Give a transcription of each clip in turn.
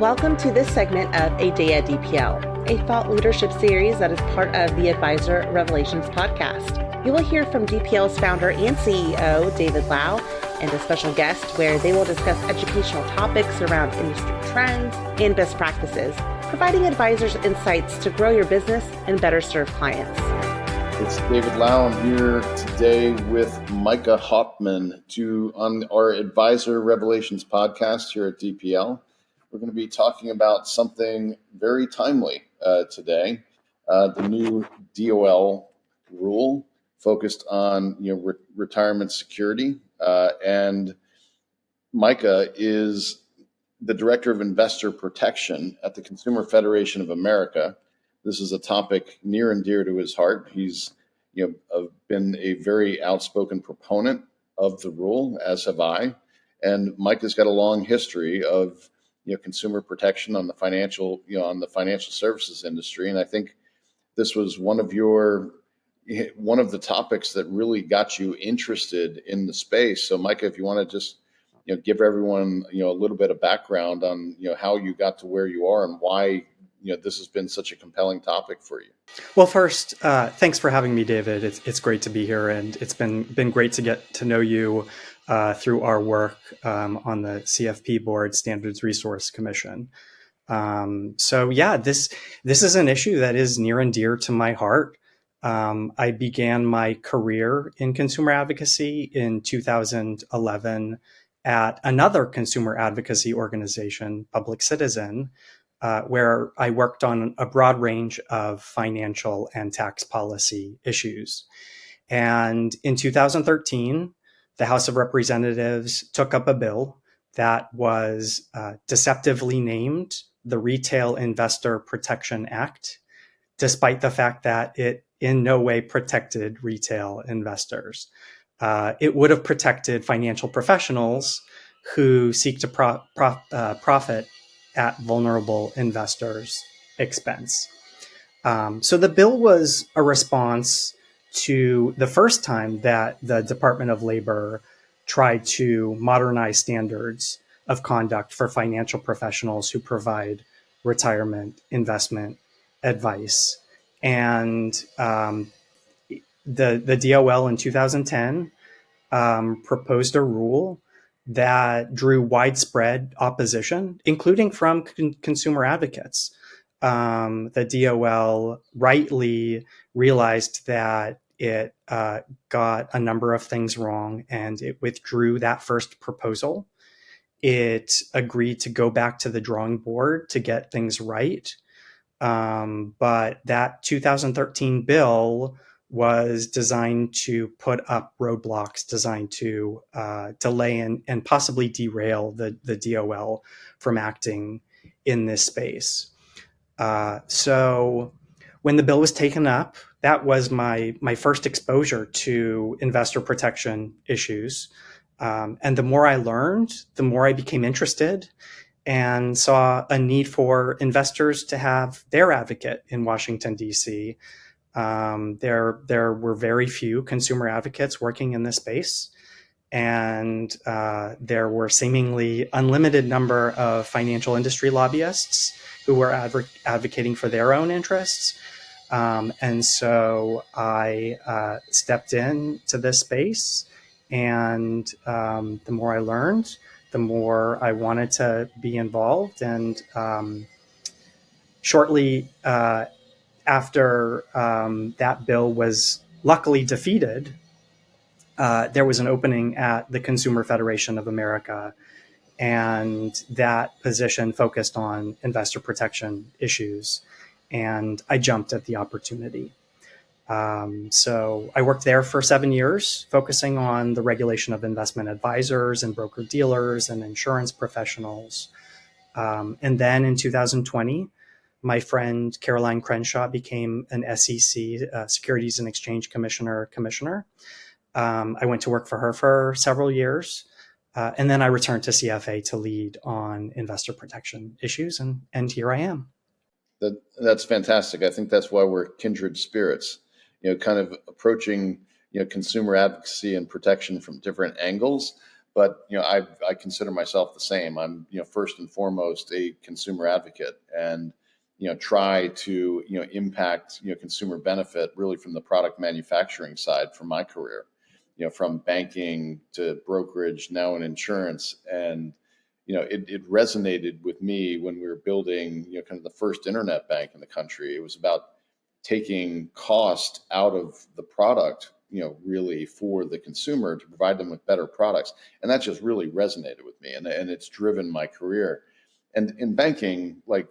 Welcome to this segment of A Day at DPL, a thought leadership series that is part of the Advisor Revelations podcast. You will hear from DPL's founder and CEO, David Lau, and a special guest where they will discuss educational topics around industry trends and best practices, providing advisors insights to grow your business and better serve clients. It's David Lau. I'm here today with Micah Hauptman on our Advisor Revelations podcast here at DPL. We're going to be talking about something very timely today, the new DOL rule focused on retirement security. And Micah is the Director of Investor Protection at the Consumer Federation of America. This is a topic near and dear to his heart. He's been a very outspoken proponent of the rule, as have I. And Micah's got a long history of consumer protection on the financial services industry. And I think this was one of the topics that really got you interested in the space. So Micah, if you want to just, give everyone, a little bit of background on, how you got to where you are and why, this has been such a compelling topic for you. Well, first, thanks for having me, David. It's great to be here, and it's been great to get to know you through our work on the CFP Board Standards Resource Commission. This is an issue that is near and dear to my heart. I began my career in consumer advocacy in 2011 at another consumer advocacy organization, Public Citizen, where I worked on a broad range of financial and tax policy issues. And in 2013, the House of Representatives took up a bill that was deceptively named the Retail Investor Protection Act, despite the fact that it in no way protected retail investors. It would have protected financial professionals who seek to profit at vulnerable investors' expense. So the bill was a response to the first time that the Department of Labor tried to modernize standards of conduct for financial professionals who provide retirement investment advice. And the DOL in 2010 proposed a rule that drew widespread opposition, including from consumer advocates. The DOL rightly realized that it got a number of things wrong, and it withdrew that first proposal. It agreed to go back to the drawing board to get things right. But that 2013 bill was designed to put up roadblocks, designed to delay and possibly derail the DOL from acting in this space. So when the bill was taken up, that was my first exposure to investor protection issues. And the more I learned, the more I became interested and saw a need for investors to have their advocate in Washington, D.C. There were very few consumer advocates working in this space, and there were seemingly unlimited number of financial industry lobbyists who were advocating for their own interests. And so I stepped into this space, and the more I learned, the more I wanted to be involved. And shortly after that bill was luckily defeated, there was an opening at the Consumer Federation of America, and that position focused on investor protection issues. And I jumped at the opportunity. So I worked there for 7 years, focusing on the regulation of investment advisors and broker-dealers and insurance professionals. And then in 2020, my friend Caroline Crenshaw became an SEC, Securities and Exchange Commissioner. I went to work for her for several years, and then I returned to CFA to lead on investor protection issues, and here I am. That's fantastic. I think that's why we're kindred spirits, kind of approaching, consumer advocacy and protection from different angles. But I consider myself the same. I'm first and foremost a consumer advocate, and try to impact consumer benefit really from the product manufacturing side for my career, from banking to brokerage, now in insurance. And it resonated with me when we were building kind of the first internet bank in the country. It was about taking cost out of the product, really for the consumer to provide them with better products. And that just really resonated with me, and it's driven my career. And in banking, like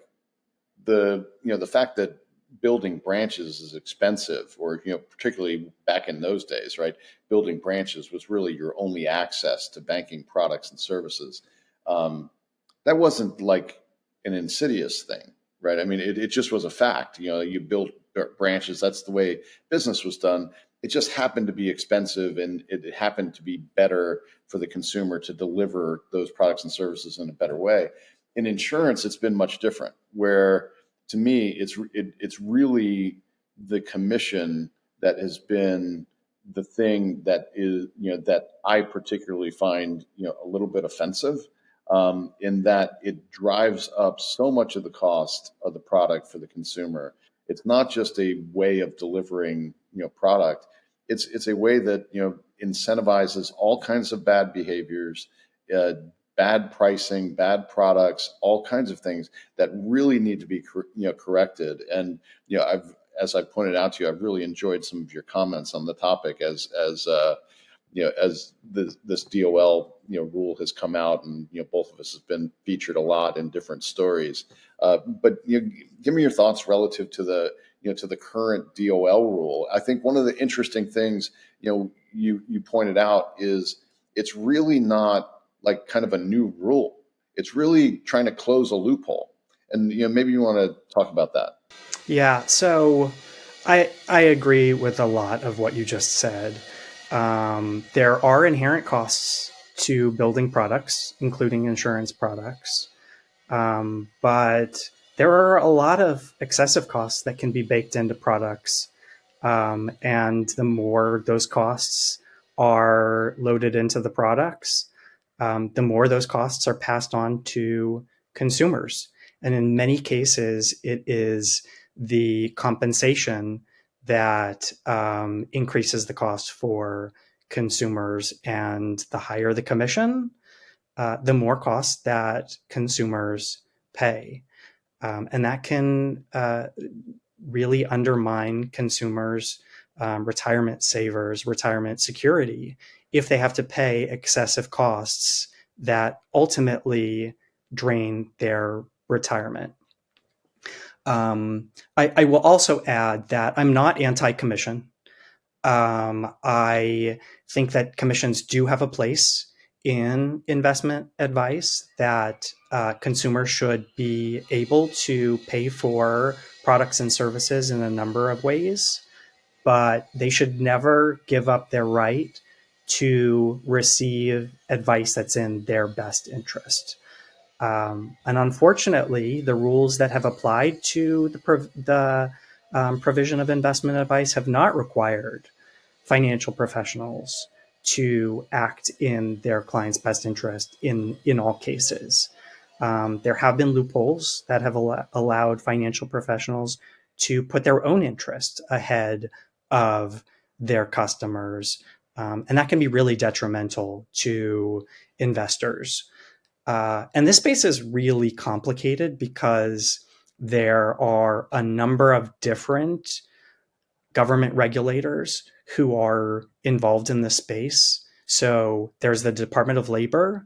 the fact that building branches is expensive, or particularly back in those days, right? Building branches was really your only access to banking products and services. That wasn't like an insidious thing, right? I mean, it just was a fact. You built branches. That's the way business was done. It just happened to be expensive, and it happened to be better for the consumer to deliver those products and services in a better way. In insurance, it's been much different, where to me, it's really the commission that has been the thing that is, that I particularly find, a little bit offensive, in that it drives up so much of the cost of the product for the consumer. It's not just a way of delivering, product. It's a way that, incentivizes all kinds of bad behaviors, bad pricing, bad products, all kinds of things that really need to be, corrected. And, as I pointed out to you, I've really enjoyed some of your comments on the topic as this DOL, rule has come out, and, both of us have been featured a lot in different stories. But give me your thoughts relative to the current DOL rule. I think one of the interesting things, you pointed out is it's really not like kind of a new rule. It's really trying to close a loophole. And maybe you want to talk about that. Yeah, so I agree with a lot of what you just said. There are inherent costs to building products, including insurance products. But there are a lot of excessive costs that can be baked into products. And the more those costs are loaded into the products, the more those costs are passed on to consumers. And in many cases, it is the compensation that increases the cost for consumers. And the higher the commission, the more costs that consumers pay. And that can really undermine consumers' retirement savers, retirement security, if they have to pay excessive costs that ultimately drain their retirement. I will also add that I'm not anti-commission. I think that commissions do have a place in investment advice, that consumers should be able to pay for products and services in a number of ways, but they should never give up their right to receive advice that's in their best interest. And unfortunately, the rules that have applied to the provision of investment advice have not required financial professionals to act in their client's best interest in all cases. There have been loopholes that have allowed financial professionals to put their own interest ahead of their customers. And that can be really detrimental to investors. And this space is really complicated because there are a number of different government regulators who are involved in this space. So there's the Department of Labor,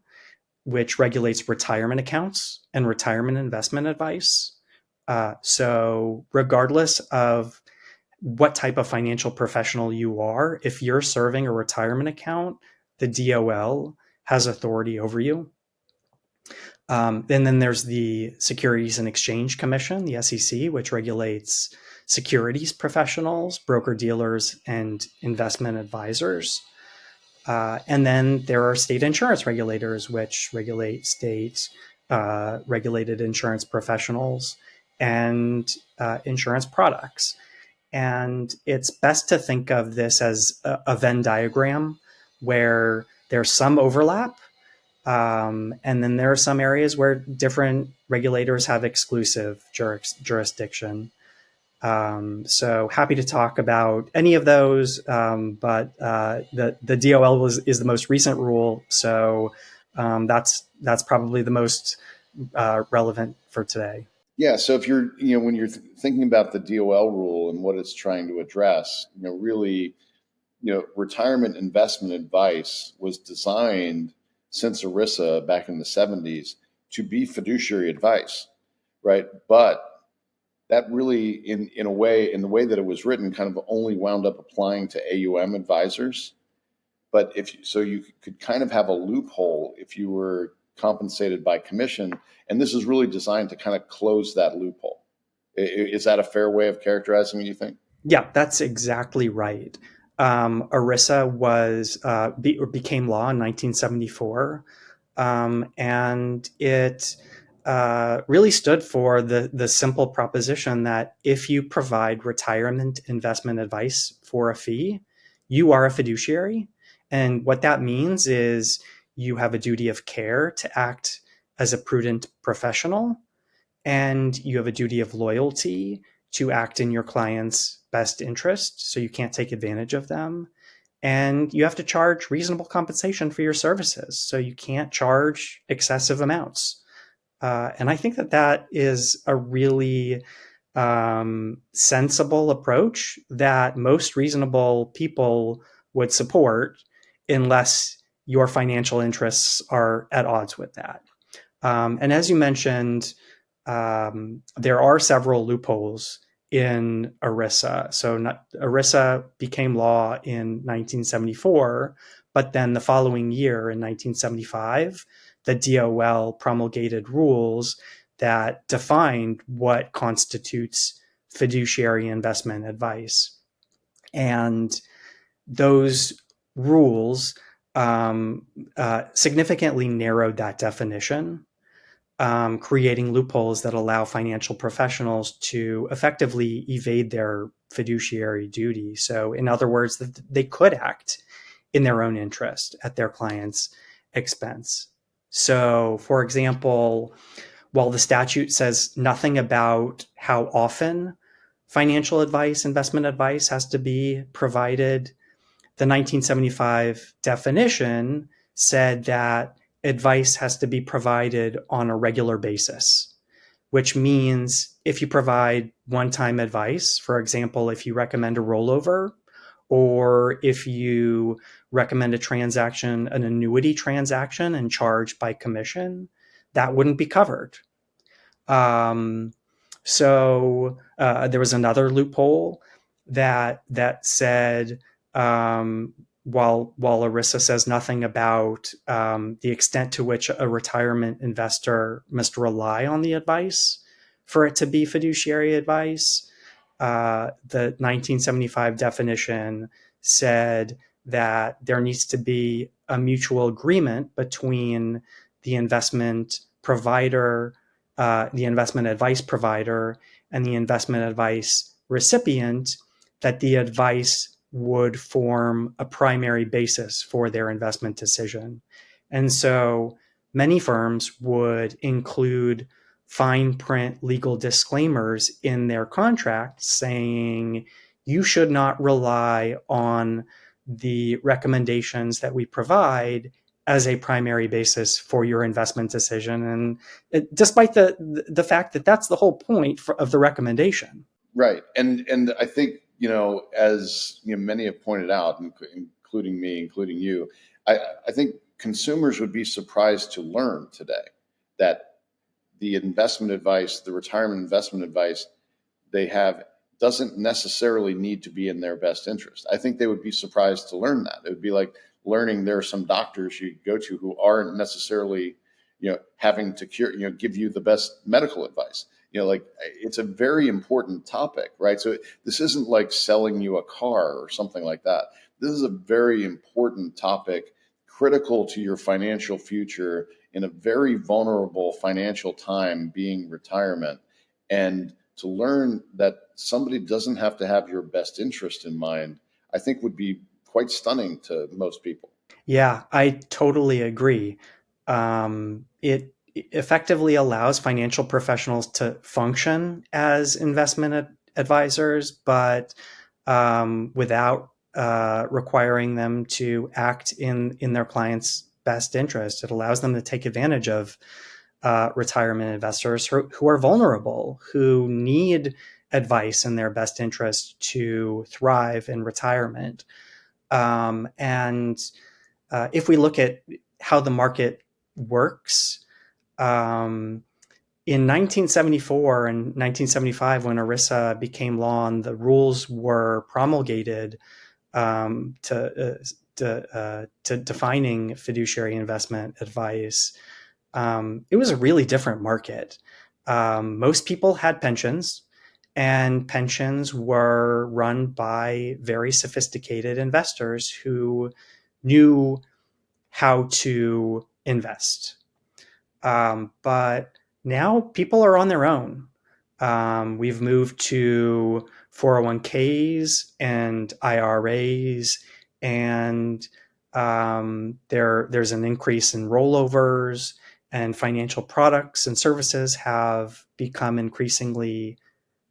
which regulates retirement accounts and retirement investment advice. So regardless of what type of financial professional you are, if you're serving a retirement account, the DOL has authority over you. And then there's the Securities and Exchange Commission, the SEC, which regulates securities professionals, broker-dealers, and investment advisors. And then there are state insurance regulators, which regulate state regulated insurance professionals and insurance products. And it's best to think of this as a Venn diagram where there's some overlap And then there are some areas where different regulators have exclusive jurisdiction. So happy to talk about any of those, but the DOL is the most recent rule, so that's probably the most relevant for today. Yeah. So if you're, when you're thinking about the DOL rule and what it's trying to address, really, retirement investment advice was designed since ERISA back in the 70s to be fiduciary advice, right? But that really, in the way that it was written, kind of only wound up applying to AUM advisors. But you could kind of have a loophole if you were compensated by commission, and this is really designed to kind of close that loophole. Is that a fair way of characterizing it, you think? Yeah, that's exactly right. ERISA became law in 1974, and it really stood for the simple proposition that if you provide retirement investment advice for a fee, you are a fiduciary. And what that means is you have a duty of care to act as a prudent professional, and you have a duty of loyalty to act in your client's best interest, so you can't take advantage of them. And you have to charge reasonable compensation for your services, so you can't charge excessive amounts. And I think that is a really sensible approach that most reasonable people would support, unless your financial interests are at odds with that. And as you mentioned, there are several loopholes in ERISA. So ERISA became law in 1974, but then the following year in 1975, the DOL promulgated rules that defined what constitutes fiduciary investment advice. And those rules significantly narrowed that definition, creating loopholes that allow financial professionals to effectively evade their fiduciary duty. So, in other words, that they could act in their own interest at their client's expense. So, for example, while the statute says nothing about how often financial advice, investment advice has to be provided, the 1975 definition said that advice has to be provided on a regular basis, which means if you provide one-time advice, for example, if you recommend a rollover, or if you recommend a transaction, an annuity transaction, and charge by commission, that wouldn't be covered. So there was another loophole that said, while ERISA says nothing about the extent to which a retirement investor must rely on the advice for it to be fiduciary advice, the 1975 definition said that there needs to be a mutual agreement between the investment provider, the investment advice provider, and the investment advice recipient, that the advice would form a primary basis for their investment decision. And so many firms would include fine print legal disclaimers in their contracts saying you should not rely on the recommendations that we provide as a primary basis for your investment decision. And despite the fact that that's the whole point of the recommendation. Right. And I think, as many have pointed out, including me, including you, I think consumers would be surprised to learn today that the investment advice, the retirement investment advice they have doesn't necessarily need to be in their best interest. I think they would be surprised to learn that. It would be like learning there are some doctors you go to who aren't necessarily, having to give you the best medical advice. Like it's a very important topic, right? So this isn't like selling you a car or something like that. This is a very important topic, critical to your financial future in a very vulnerable financial time, being retirement. And to learn that somebody doesn't have to have your best interest in mind, I think would be quite stunning to most people. Yeah, I totally agree. It effectively allows financial professionals to function as investment advisors, but without requiring them to act in their client's best interest. It allows them to take advantage of retirement investors who are vulnerable, who need advice in their best interest to thrive in retirement. And if we look at how the market works, in 1974 and 1975, when ERISA became law and the rules were promulgated to defining fiduciary investment advice, it was a really different market. Most people had pensions, and pensions were run by very sophisticated investors who knew how to invest. But now people are on their own. We've moved to 401ks and IRAs, and there's an increase in rollovers, and financial products and services have become increasingly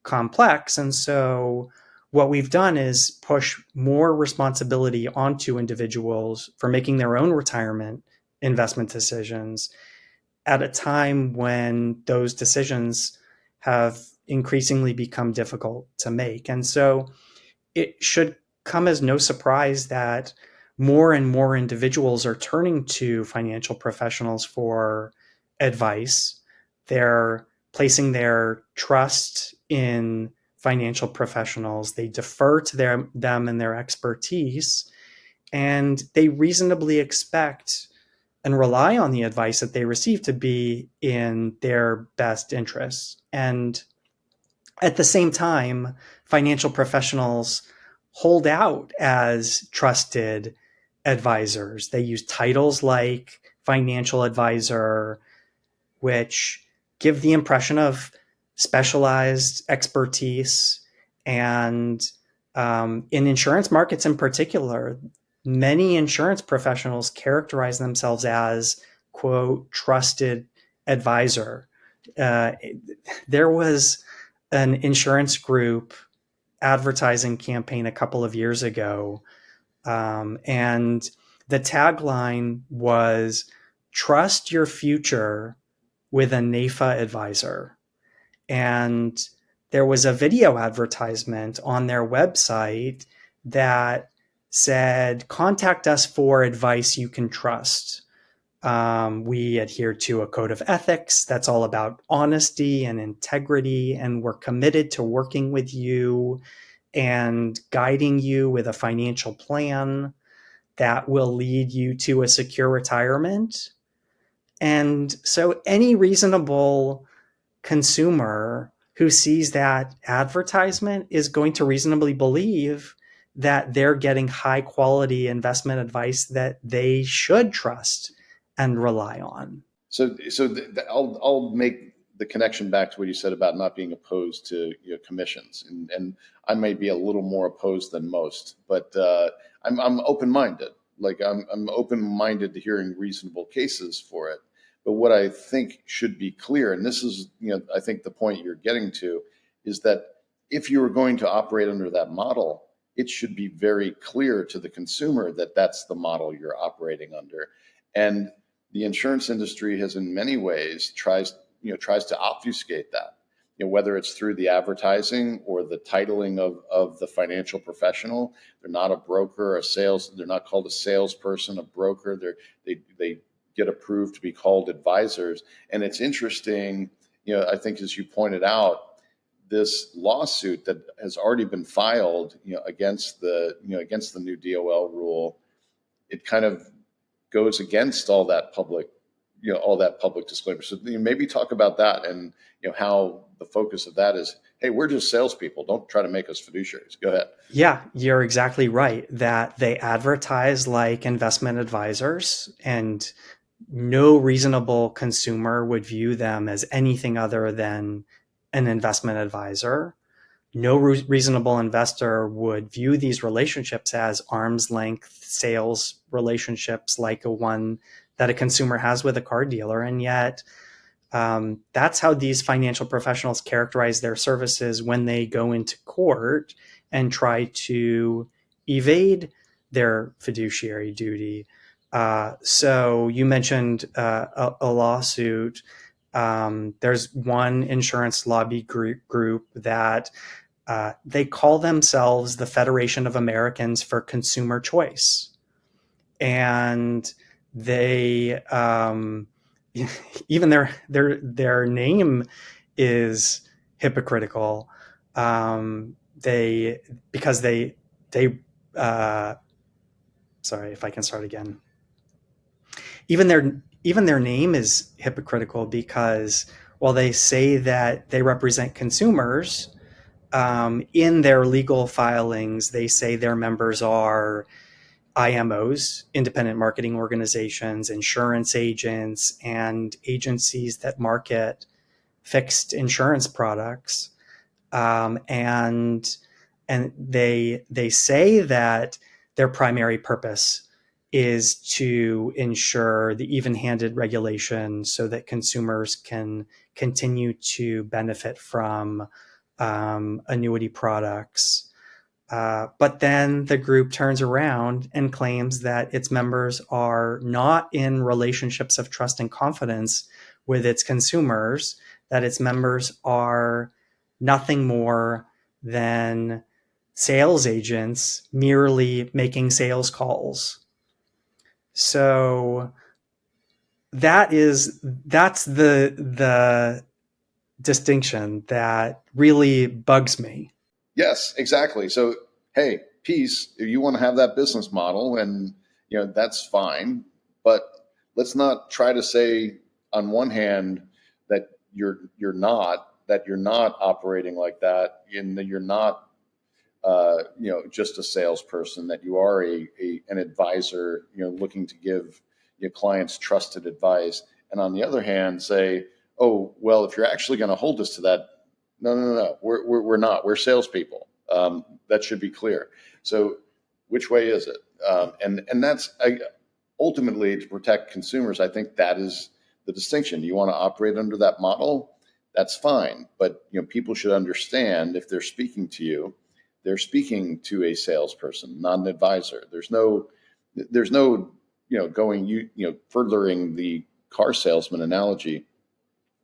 complex. And so what we've done is push more responsibility onto individuals for making their own retirement investment decisions at a time when those decisions have increasingly become difficult to make. And so it should come as no surprise that more and more individuals are turning to financial professionals for advice. They're placing their trust in financial professionals. They defer to them and their expertise, and they reasonably expect and rely on the advice that they receive to be in their best interests. And at the same time, financial professionals hold out as trusted advisors. They use titles like financial advisor, which give the impression of specialized expertise. And in insurance markets in particular, many insurance professionals characterize themselves as, quote, trusted advisor. There was an insurance group advertising campaign a couple of years ago, and the tagline was, "Trust your future with a NAFA advisor." And there was a video advertisement on their website that said, "Contact us for advice you can trust. We adhere to a code of ethics that's all about honesty and integrity, and we're committed to working with you and guiding you with a financial plan that will lead you to a secure retirement." And so any reasonable consumer who sees that advertisement is going to reasonably believe that they're getting high quality investment advice that they should trust and rely on. I'll make the connection back to what you said about not being opposed to commissions, and I may be a little more opposed than most, but I'm open minded. Like I'm open minded to hearing reasonable cases for it. But what I think should be clear, and this is I think the point you're getting to, is that if you are going to operate under that model, it should be very clear to the consumer that that's the model you're operating under. And the insurance industry has in many ways tries to obfuscate that, whether it's through the advertising or the titling of the financial professional. They're not a broker, they're not called a salesperson, a broker. They get approved to be called advisors. And it's interesting, I think, as you pointed out, this lawsuit that has already been filed, against the new DOL rule, it kind of goes against all that public disclaimer. So maybe talk about that, and how the focus of that is, hey, we're just salespeople. Don't try to make us fiduciaries. Go ahead. Yeah, you're exactly right that they advertise like investment advisors, and no reasonable consumer would view them as anything other than an investment advisor. No reasonable investor would view these relationships as arm's length sales relationships like a one that a consumer has with a car dealer. And yet that's how these financial professionals characterize their services when they go into court and try to evade their fiduciary duty. So you mentioned a lawsuit. There's one insurance lobby group that they call themselves the Federation of Americans for Consumer Choice. And they even their name is hypocritical. They because they sorry, if I can start again. Even their name is hypocritical because while they say that they represent consumers, in their legal filings, they say their members are IMOs, independent marketing organizations, insurance agents, and agencies that market fixed insurance products. And they say that their primary purpose is to ensure the even-handed regulation so that consumers can continue to benefit from annuity products. But then the group turns around and claims that its members are not in relationships of trust and confidence with its consumers, that its members are nothing more than sales agents merely making sales calls. So that's the distinction that really bugs me. Yes, exactly. So, hey, peace. If you want to have that business model, and that's fine. But let's not try to say on one hand that you're not operating like that, and that you're not just a salesperson, that you are an advisor, looking to give your clients trusted advice. And on the other hand, say, oh, well, if you're actually going to hold us to that, no, we're not. We're salespeople. That should be clear. So, which way is it? And that's ultimately to protect consumers. I think that is the distinction. You want to operate under that model, that's fine. But people should understand if they're speaking to you, they're speaking to a salesperson, not an advisor. There's no going furthering the car salesman analogy.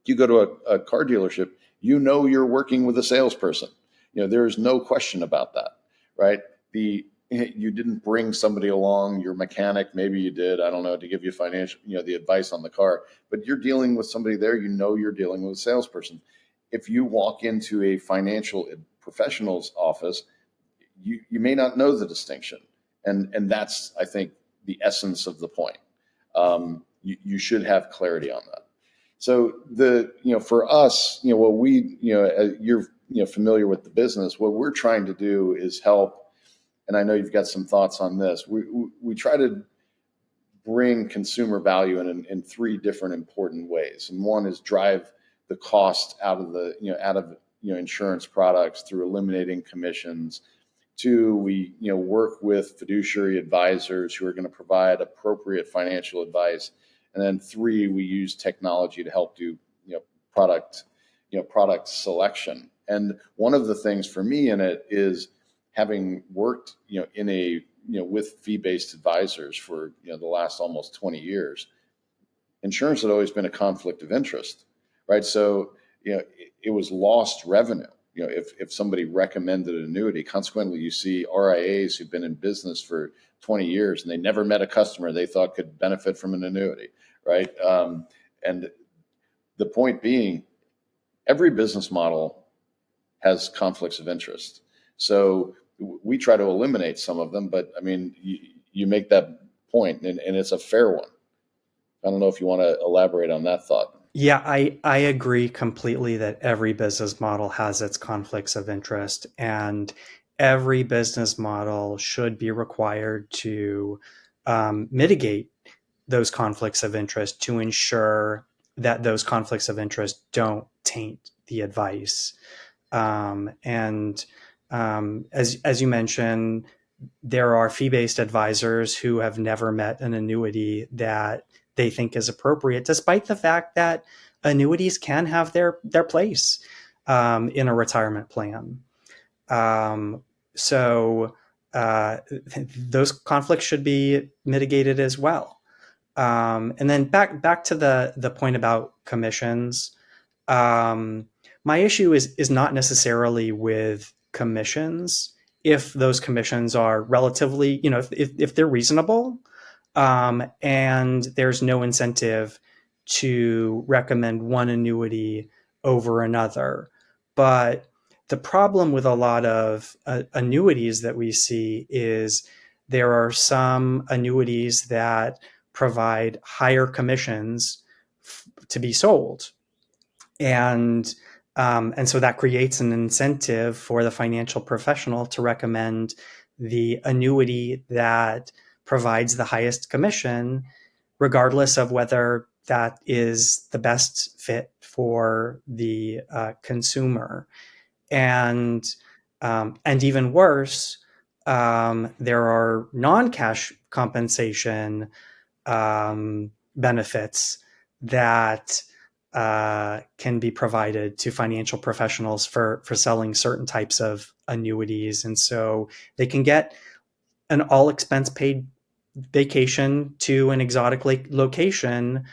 You go to a car dealership, you're working with a salesperson. There's no question about that, right? You didn't bring somebody along, your mechanic, maybe you did, I don't know, to give you financial, the advice on the car, but you're dealing with somebody there, you're dealing with a salesperson. If you walk into a financial professional's office, you may not know the distinction. And that's, I think, the essence of the point. You should have clarity on that. So for us, what we, you're familiar with the business, what we're trying to do is help, and I know you've got some thoughts on this. We try to bring consumer value in three different important ways. And one is drive the cost out of insurance products through eliminating commissions. Two, we work with fiduciary advisors who are going to provide appropriate financial advice. And then three, we use technology to help do product selection. And one of the things for me in it is having worked with fee-based advisors for the last almost 20 years. Insurance had always been a conflict of interest, right? So it was lost revenue. If somebody recommended an annuity, consequently, you see RIAs who've been in business for 20 years and they never met a customer they thought could benefit from an annuity, right? And the point being, every business model has conflicts of interest. So we try to eliminate some of them, but I mean, you make that point, and it's a fair one. I don't know if you want to elaborate on that thought. Yeah, I agree completely that every business model has its conflicts of interest, and every business model should be required to mitigate those conflicts of interest to ensure that those conflicts of interest don't taint the advice. As you mentioned, there are fee-based advisors who have never met an annuity that they think is appropriate, despite the fact that annuities can have their place in a retirement plan. So those conflicts should be mitigated as well. And then back to the point about commissions. My issue is not necessarily with commissions if those commissions are relatively, if they're reasonable, and there's no incentive to recommend one annuity over another. But the problem with a lot of annuities that we see is there are some annuities that provide higher commissions to be sold. And so that creates an incentive for the financial professional to recommend the annuity that provides the highest commission, regardless of whether that is the best fit for the consumer. And even worse, there are non-cash compensation benefits that can be provided to financial professionals for selling certain types of annuities. And so they can get an all expense paid vacation to an exotic location,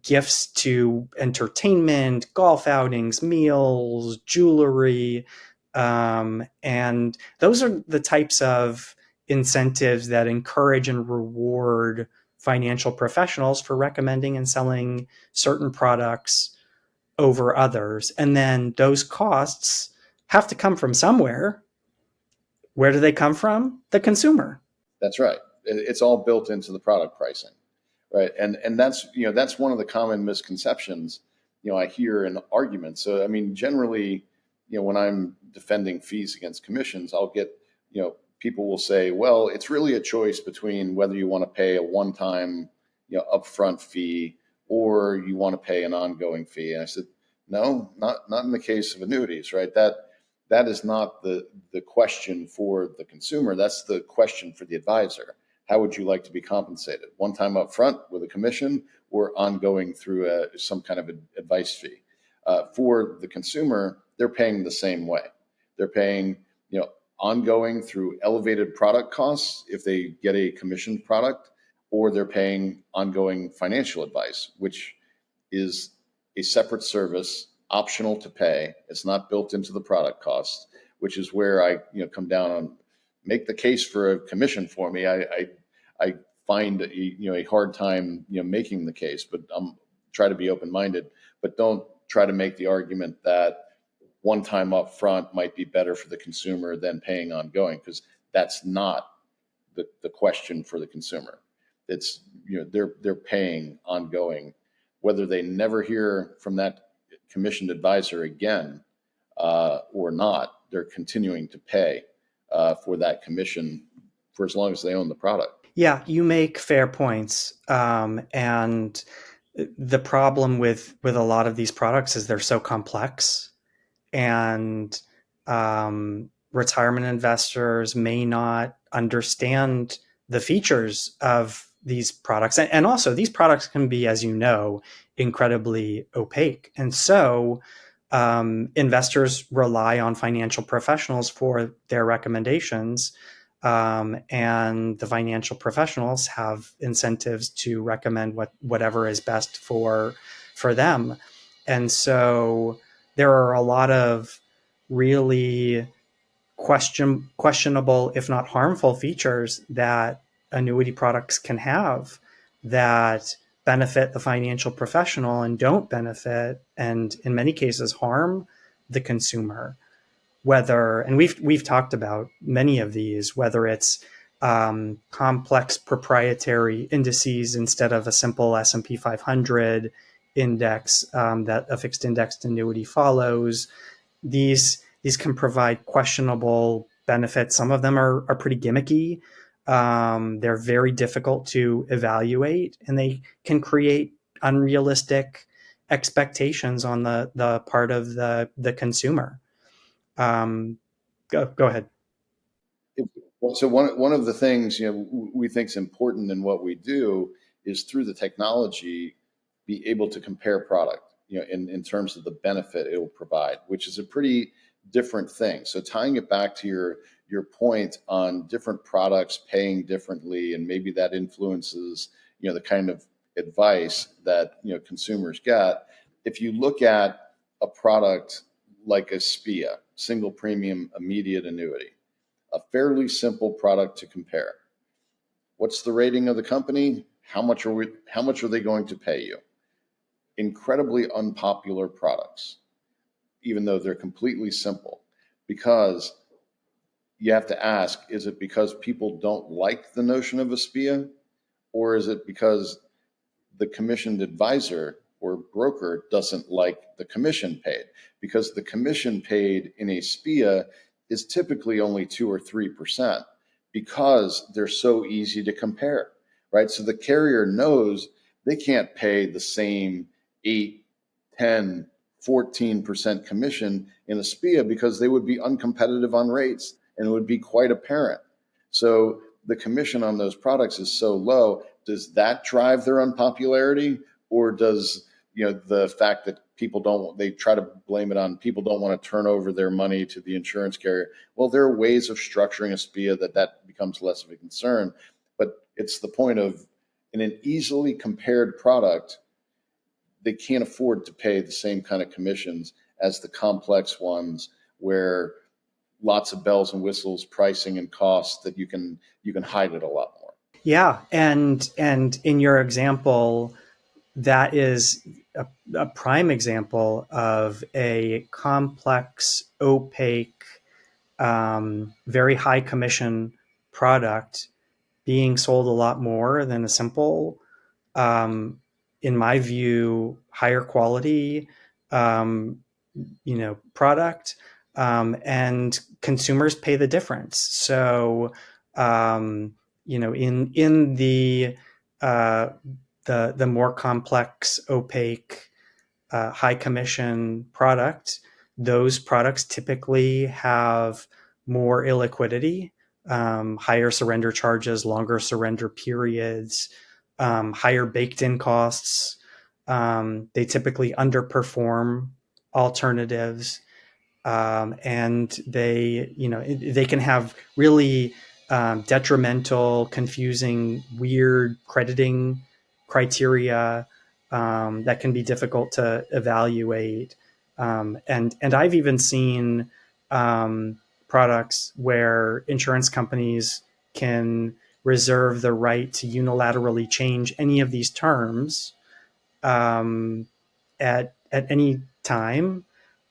gifts to entertainment, golf outings, meals, jewelry. And those are the types of incentives that encourage and reward financial professionals for recommending and selling certain products over others. And then those costs have to come from somewhere. Where do they come from? The consumer. That's right. It's all built into the product pricing, right? And that's one of the common misconceptions I hear in arguments. So I mean, generally, when I'm defending fees against commissions, I'll get people will say, well, it's really a choice between whether you want to pay a one-time upfront fee or you want to pay an ongoing fee. And I said, no, not in the case of annuities, right? That is not the question for the consumer. That's the question for the advisor. How would you like to be compensated? One time up front with a commission or ongoing through some kind of advice fee? For the consumer, they're paying the same way. They're paying, ongoing through elevated product costs if they get a commissioned product, or they're paying ongoing financial advice, which is a separate service, optional to pay. It's not built into the product cost, which is where I come down on make the case for a commission for me. I find a hard time making the case, but I'm try to be open-minded, but don't try to make the argument that one time up front might be better for the consumer than paying ongoing, because that's not the question for the consumer. It's they're paying ongoing, whether they never hear from that commissioned advisor again or not. They're continuing to pay for that commission for as long as they own the product. Yeah, you make fair points. And the problem with a lot of these products is they're so complex, and retirement investors may not understand the features of these products. And also, these products can be, as you know, incredibly opaque. And so investors rely on financial professionals for their recommendations. And the financial professionals have incentives to recommend whatever is best for them. And so there are a lot of really questionable, if not harmful, features that annuity products can have that benefit the financial professional and don't benefit, and in many cases harm the consumer. And we've talked about many of these, whether it's complex proprietary indices instead of a simple S&P 500 index that a fixed indexed annuity follows. These can provide questionable benefits. Some of them are pretty gimmicky. They're very difficult to evaluate, and they can create unrealistic expectations on the part of the consumer. Go ahead. Well, so one of the things we think is important in what we do is through the technology be able to compare product, in terms of the benefit it will provide, which is a pretty different thing. So tying it back to your point on different products paying differently, and maybe that influences the kind of advice that consumers get. If you look at a product like a SPIA, single premium immediate annuity, a fairly simple product to compare. What's the rating of the company? How much are they going to pay you? Incredibly unpopular products, even though they're completely simple, because you have to ask, is it because people don't like the notion of a SPIA, or is it because the commissioned advisor or broker doesn't like the commission paid? Because the commission paid in a SPIA is typically only 2 or 3% because they're so easy to compare, right? So the carrier knows they can't pay the same 8, 10, 14% commission in a SPIA because they would be uncompetitive on rates and it would be quite apparent. So the commission on those products is so low. Does that drive their unpopularity, or does the fact that they try to blame it on people don't want to turn over their money to the insurance carrier? Well, there are ways of structuring a SPIA that becomes less of a concern, but it's the point of, in an easily compared product, they can't afford to pay the same kind of commissions as the complex ones where lots of bells and whistles, pricing and costs that you can hide it a lot more. Yeah, and in your example, that is a prime example of a complex, opaque, very high commission product being sold a lot more than a simple, in my view, higher quality, product, and consumers pay the difference. So, in the more complex, opaque, high commission product, those products typically have more illiquidity, higher surrender charges, longer surrender periods, higher baked in costs. They typically underperform alternatives, and they can have really detrimental, confusing, weird crediting criteria that can be difficult to evaluate. And I've even seen products where insurance companies can reserve the right to unilaterally change any of these terms at any time,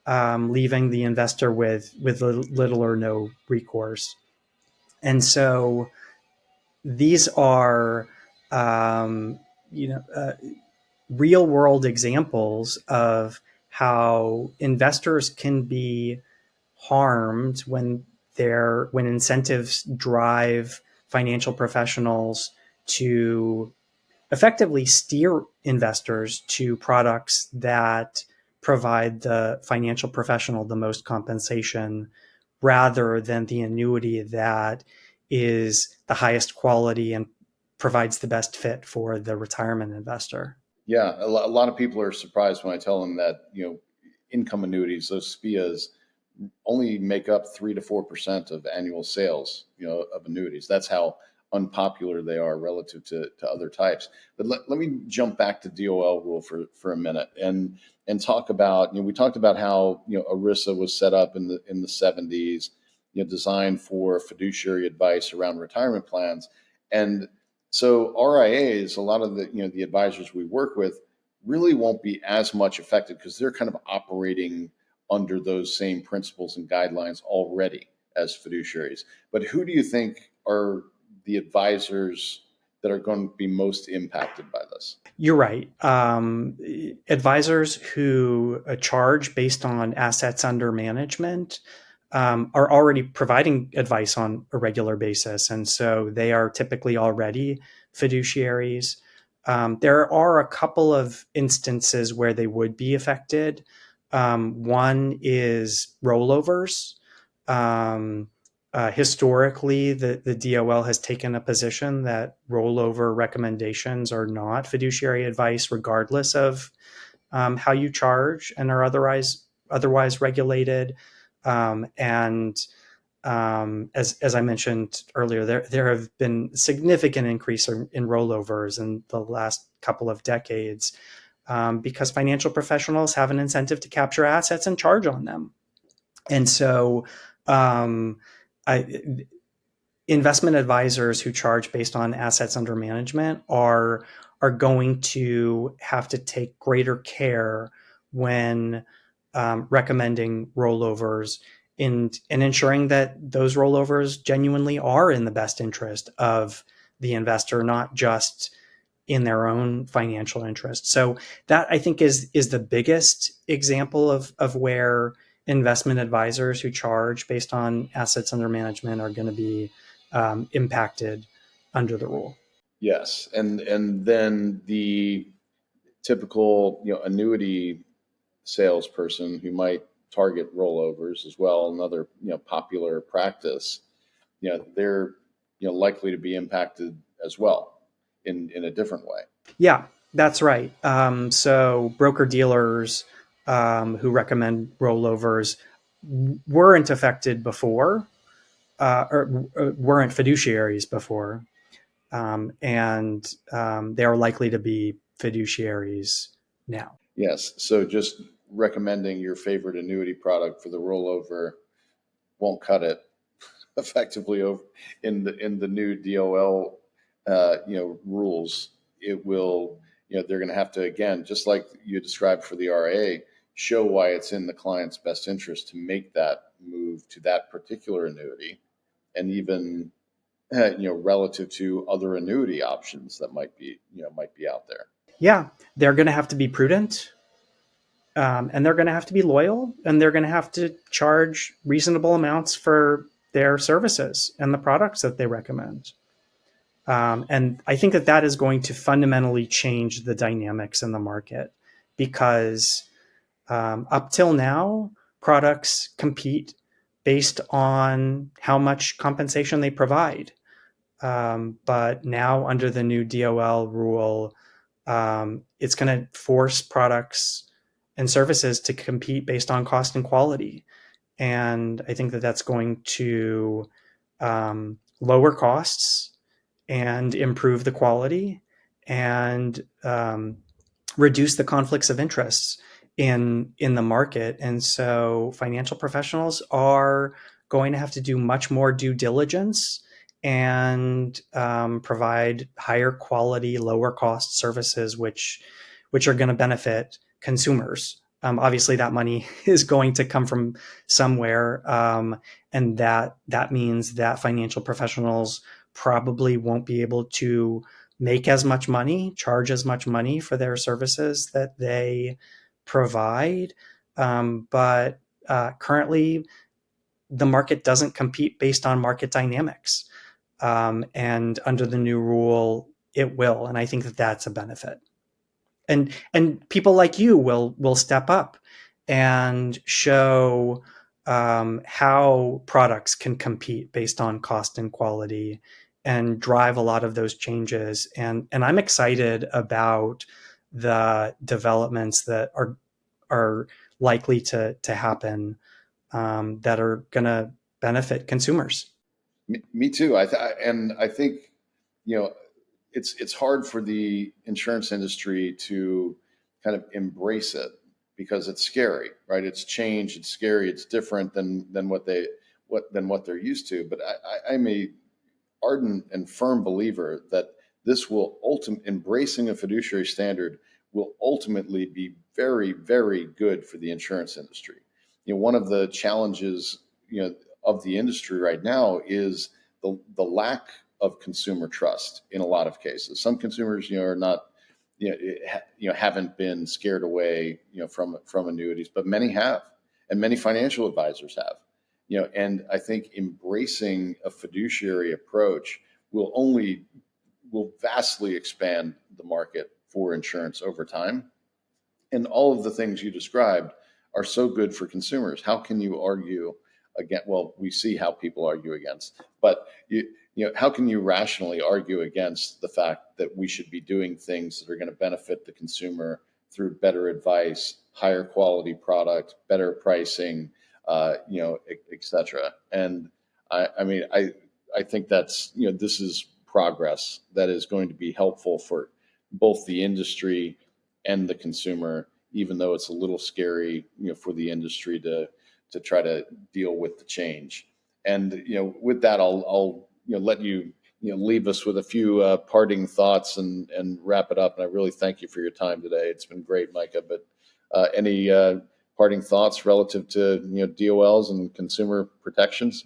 leaving the investor with little or no recourse. And so these are real world examples of how investors can be harmed when incentives drive financial professionals to effectively steer investors to products that provide the financial professional the most compensation, rather than the annuity that is the highest quality and provides the best fit for the retirement investor. Yeah, a lot of people are surprised when I tell them that income annuities, those SPIAs, only make up 3 to 4% of annual sales, of annuities. That's how unpopular they are relative to other types. But let me jump back to DOL rule for a minute and talk about, we talked about how, ERISA was set up in the 70s, designed for fiduciary advice around retirement plans. And so RIAs, a lot of the advisors we work with really won't be as much affected because they're kind of operating under those same principles and guidelines already as fiduciaries. But who do you think are the advisors that are going to be most impacted by this? You're right. Advisors who charge based on assets under management are already providing advice on a regular basis. And so they are typically already fiduciaries. There are a couple of instances where they would be affected. One is rollovers. Historically, the DOL has taken a position that rollover recommendations are not fiduciary advice, regardless of how you charge, and are otherwise regulated. And as I mentioned earlier, there have been significant increase in rollovers in the last couple of decades, because financial professionals have an incentive to capture assets and charge on them. And so um, I, investment advisors who charge based on assets under management are going to have to take greater care when recommending rollovers and ensuring that those rollovers genuinely are in the best interest of the investor, not just in their own financial interest. So that, I think, is the biggest example of where investment advisors who charge based on assets under management are going to be impacted under the rule. Yes, and then the typical annuity salesperson who might target rollovers as well, another popular practice, they're likely to be impacted as well in a different way. Yeah, that's right. So broker dealers who recommend rollovers weren't affected before, or weren't fiduciaries before, and they are likely to be fiduciaries now. Yes, so just recommending your favorite annuity product for the rollover won't cut it effectively over in the new DOL rules. It will, they're going to have to, again, just like you described for the RA, show why it's in the client's best interest to make that move to that particular annuity, and even relative to other annuity options that might be out there. Yeah, they're going to have to be prudent, and they're going to have to be loyal, and they're going to have to charge reasonable amounts for their services and the products that they recommend. And I think that is going to fundamentally change the dynamics in the market, because up till now, products compete based on how much compensation they provide. But now, under the new DOL rule, it's going to force products and services to compete based on cost and quality. And I think that that's going to lower costs and improve the quality, and reduce the conflicts of interests in the market. And so financial professionals are going to have to do much more due diligence and provide higher quality, lower cost services, which are going to benefit consumers. Obviously, that money is going to come from somewhere, and that means that financial professionals probably won't be able to make as much money, charge as much money for their services that they provide. But currently, the market doesn't compete based on market dynamics. And under the new rule, it will. And I think that that's a benefit. And people like you will step up and show how products can compete based on cost and quality, and drive a lot of those changes. And I'm excited about the developments that are likely to happen, that are going to benefit consumers. Me too. And I think it's hard for the insurance industry to kind of embrace it, because it's scary, right? It's change, it's scary, it's different than what they're used to. But I'm a ardent and firm believer that this will embracing a fiduciary standard will ultimately be very, very good for the insurance industry. One of the challenges of the industry right now is the lack of consumer trust in a lot of cases. Some consumers are not haven't been scared away from annuities, but many have, and many financial advisors have. And I think embracing a fiduciary approach will vastly expand the market for insurance over time. And all of the things you described are so good for consumers. How can you argue again. Well, we see how people argue against, but how can you rationally argue against the fact that we should be doing things that are going to benefit the consumer through better advice, higher quality product, better pricing, et cetera. And I think that's, this is progress that is going to be helpful for both the industry and the consumer, even though it's a little scary, for the industry to try to deal with the change. And, with that, I'll let you, leave us with a few parting thoughts and wrap it up. And I really thank you for your time today. It's been great, Micah, but any parting thoughts relative to, DOLs and consumer protections?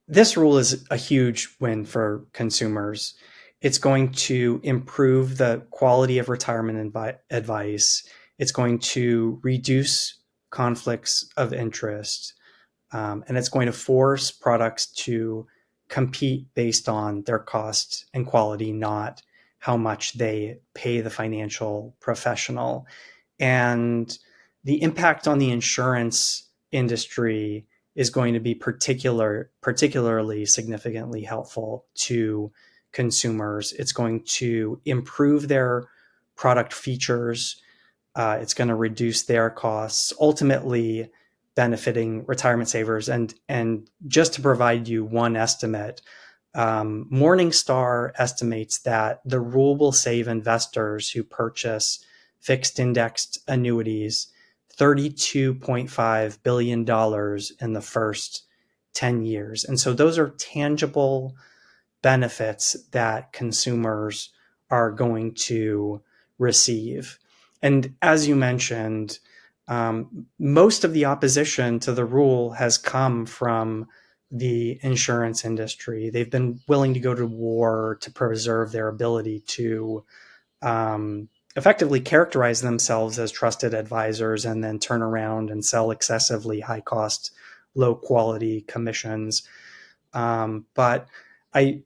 This rule is a huge win for consumers. It's going to improve the quality of retirement advice. It's going to reduce conflicts of interest. And it's going to force products to compete based on their cost and quality, not how much they pay the financial professional. And the impact on the insurance industry is going to be particularly significantly helpful to consumers. It's going to improve their product features. It's going to reduce their costs, ultimately benefiting retirement savers. And just to provide you one estimate, Morningstar estimates that the rule will save investors who purchase fixed indexed annuities $32.5 billion in the first 10 years. And so those are tangible benefits that consumers are going to receive. And as you mentioned, most of the opposition to the rule has come from the insurance industry. They've been willing to go to war to preserve their ability to effectively characterize themselves as trusted advisors and then turn around and sell excessively high cost, low quality commissions. But I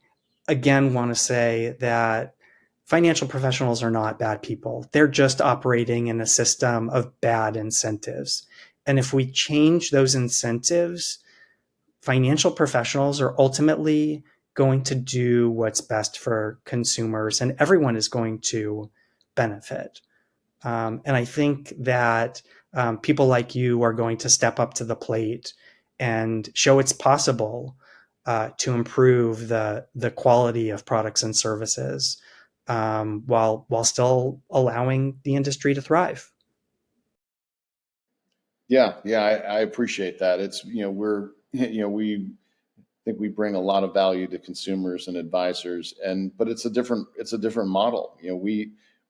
again want to say that financial professionals are not bad people. They're just operating in a system of bad incentives. And if we change those incentives, financial professionals are ultimately going to do what's best for consumers, and everyone is going to benefit. And I think that people like you are going to step up to the plate and show it's possible to improve the quality of products and services while still allowing the industry to thrive. Yeah, I appreciate that. It's we think we bring a lot of value to consumers and advisors, but it's a different model.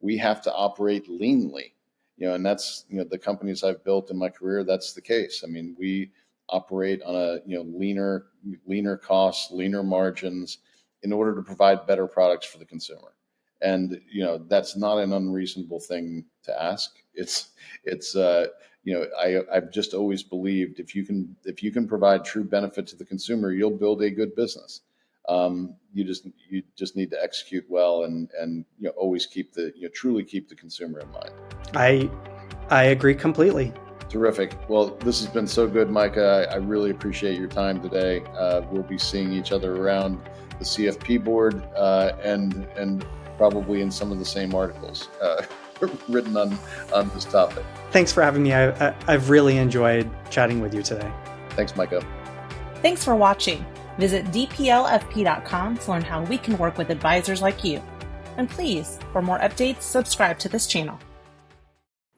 We have to operate leanly, and that's the companies I've built in my career. That's the case. I mean, we operate on a leaner costs, leaner margins, in order to provide better products for the consumer. And that's not an unreasonable thing to ask. I've just always believed if you can provide true benefit to the consumer, you'll build a good business. You just need to execute well and always truly keep the consumer in mind. I agree completely. Terrific. Well, this has been so good, Micah. I really appreciate your time today. We'll be seeing each other around the CFP board and probably in some of the same articles written on this topic. Thanks for having me. I've really enjoyed chatting with you today. Thanks, Micah. Thanks for watching. Visit dplfp.com to learn how we can work with advisors like you. And please, for more updates, subscribe to this channel.